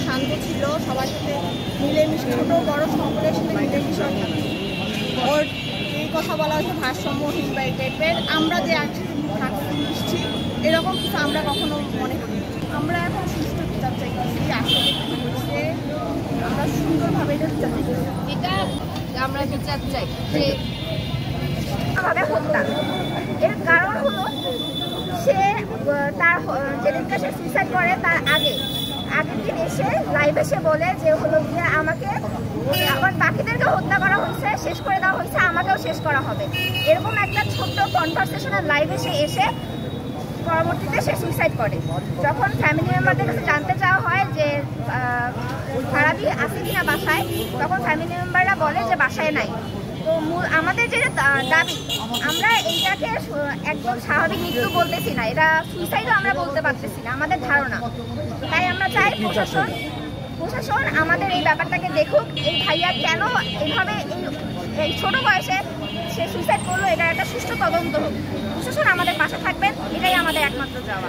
শান্ত ছিল, সবার সাথে মিলেমিশে, ছোট বড় সকলের সাথে মিলেমিশে ওর এই কথা বলা হচ্ছে ভারসাম্যহীন বা এই টাইপের। আমরা যে একসাথে মিশছি এরকম কিছু আমরা কখনো মনে করি। আমরা এখন সুষ্ঠু বিচার চাইতেছি, আসলে কি হচ্ছে আমরা সুন্দরভাবে এটা বিচার চাইতেছি। এটা আমরা বিচার চাই যে ভাবে হত্যা। এর কারণ হলো সে তার যেদিনকে সে সুইসাইড করে তার আগের দিন এসে লাইভ এসে বলে যে হলো গিয়ে আমাকে আবার বাকিদেরকে হত্যা করা হয়েছে, শেষ করে দেওয়া হয়েছে, আমাকেও শেষ করা হবে, এরকম একটা ছোট্ট কনভারসেশনাল লাইভ এসে পরবর্তীতে সে সুইসাইড করে। যখন ফ্যামিলি মেম্বারদের কাছে জানতে চাওয়া হয় যে ফারাবী আছে কিনা বাসায়, তখন ফ্যামিলি মেম্বাররা বলে যে বাসায় নাই। তো আমাদের যে দাবি, আমরা এইটাকে একদম স্বাভাবিক মৃত্যু বলতেছি না, এটা সুইসাইডও আমরা বলতে পারতেছি না, আমাদের ধারণা। তাই আমরা চাই প্রশাসন আমাদের এই ব্যাপারটাকে দেখুক, এই ভাইয়া কেন এইভাবে এই ছোট বয়সে সে সুইসাইড করলো, এটা একটা সুষ্ঠু তদন্ত হোক। প্রশাসন আমাদের পাশে থাকবেন, এটাই আমাদের একমাত্র চাওয়া।